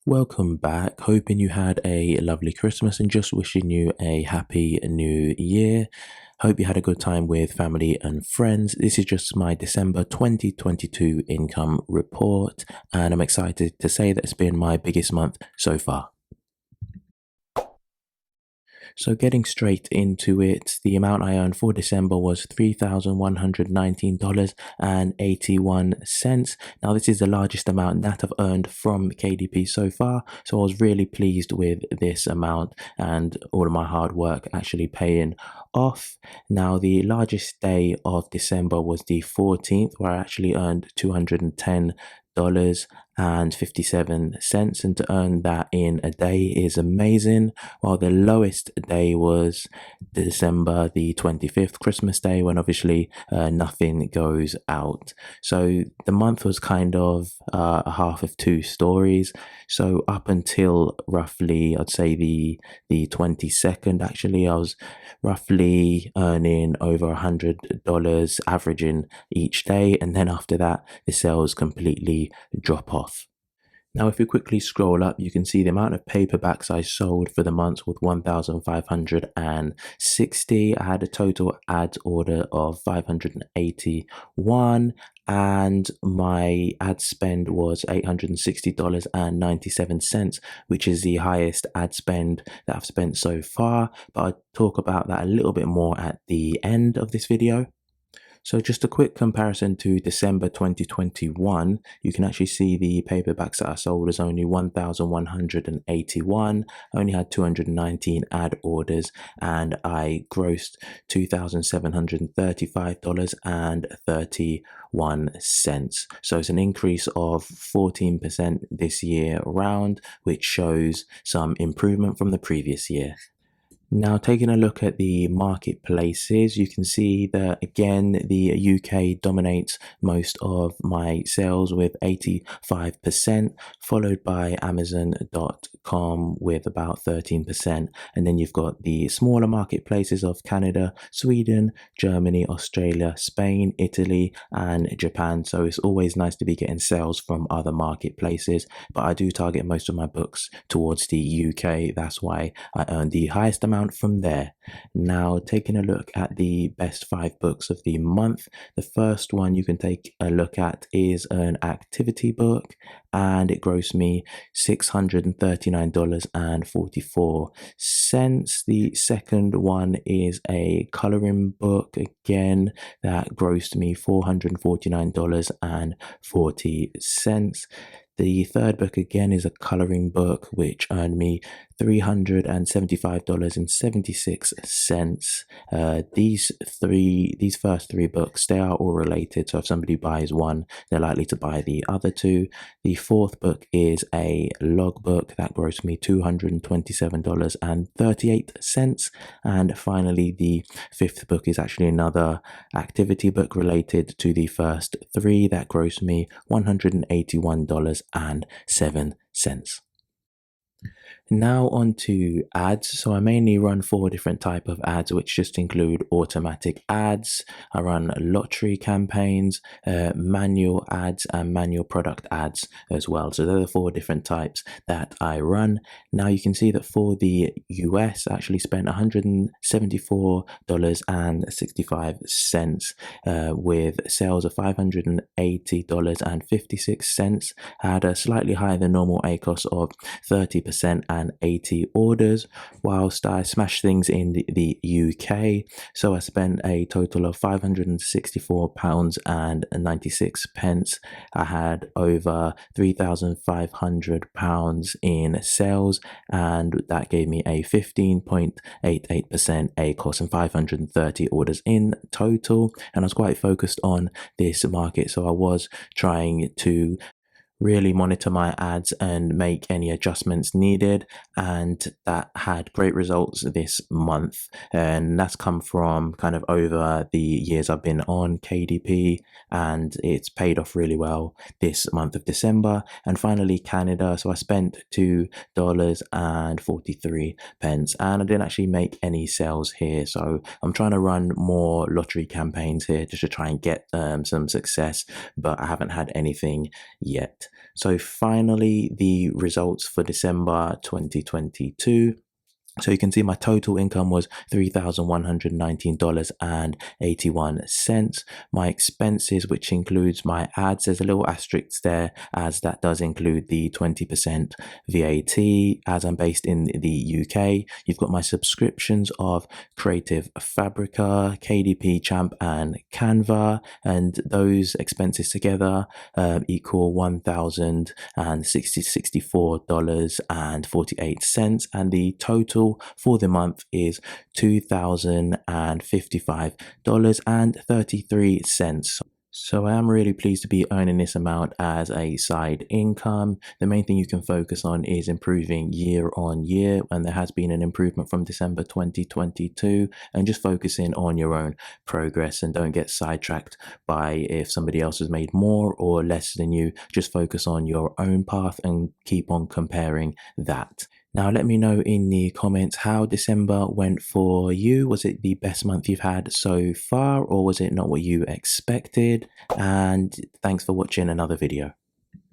Welcome back. Hoping you had a lovely Christmas and just wishing you a happy new year. Hope you had a good time with family and friends. This is just my December 2022 income report, and I'm excited to say that it's been my biggest month so far. So getting straight into it, the amount I earned for December was $3,119.81. Now this is the largest amount that I've earned from KDP so far, so I was really pleased with this amount and all of my hard work actually paying off. Now the largest day of December was the 14th, where I actually earned $210.57, and to earn that in a day is amazing. While the lowest day was December the 25th, Christmas Day, when obviously nothing goes out. So the month was kind of a half of two stories. So up until roughly, I'd say the 22nd, actually, I was roughly earning over $100 averaging each day, and then after that the sales completely drop off. Now, if you quickly scroll up, you can see the amount of paperbacks I sold for the month with 1,560. I had a total ad order of 581, and my ad spend was $860.97, which is the highest ad spend that I've spent so far. But I'll talk about that a little bit more at the end of this video. So just a quick comparison to December 2021, you can actually see the paperbacks that I sold was only 1,181. I only had 219 ad orders, and I grossed $2,735.31. So it's an increase of 14% this year around, which shows some improvement from the previous year. Now, taking a look at the marketplaces, you can see that again, the UK dominates most of my sales with 85%, followed by Amazon.com with about 13%. And then you've got the smaller marketplaces of Canada, Sweden, Germany, Australia, Spain, Italy, and Japan. So it's always nice to be getting sales from other marketplaces, but I do target most of my books towards the UK. That's why I earn the highest amount from there. Now, taking a look at the best 5 books of the month, the first one you can take a look at is an activity book, and it grossed me $639.44. The second one is a coloring book, again, that grossed me $449.40. The third book again is a coloring book, which earned me $375.76. These first 3 books, they are all related. So if somebody buys one, they're likely to buy the other 2. The fourth book is a logbook that grossed me $227.38. And finally, the fifth book is actually another activity book related to the first 3 that grossed me $181.07. Now on to ads. So I mainly run 4 different type of ads, which just include automatic ads. I run lottery campaigns, manual ads, and manual product ads as well. So they're the 4 different types that I run. Now you can see that for the US, I actually spent $174.65 with sales of $580.56. I had a slightly higher than normal ACOS of 30% and 80 orders, whilst I smashed things in the UK. So I spent a total of £564.96. I had over £3,500 in sales, and that gave me a 15.88% ACOS and 530 orders in total. And I was quite focused on this market, so I was trying to really monitor my ads and make any adjustments needed, and that had great results this month. And that's come from kind of over the years I've been on KDP, and it's paid off really well this month of December. And finally, Canada. So I spent $2.43, and I didn't actually make any sales here. So I'm trying to run more lottery campaigns here just to try and get some success, but I haven't had anything yet. Right, so finally the results for December 2022. So you can see my total income was $3,119.81. My expenses, which includes my ads, there's a little asterisk there as that does include the 20% VAT as I'm based in the UK. You've got my subscriptions of Creative Fabrica, KDP, Champ and Canva, and those expenses together equal $1,064.48, and the total for the month is $2,055.33. So I am really pleased to be earning this amount as a side income. The main thing you can focus on is improving year on year, and there has been an improvement from December 2022, and just focusing on your own progress and don't get sidetracked by if somebody else has made more or less than you. Just focus on your own path and keep on comparing that. Now, let me know in the comments how December went for you. Was it the best month you've had so far, or was it not what you expected? And thanks for watching another video.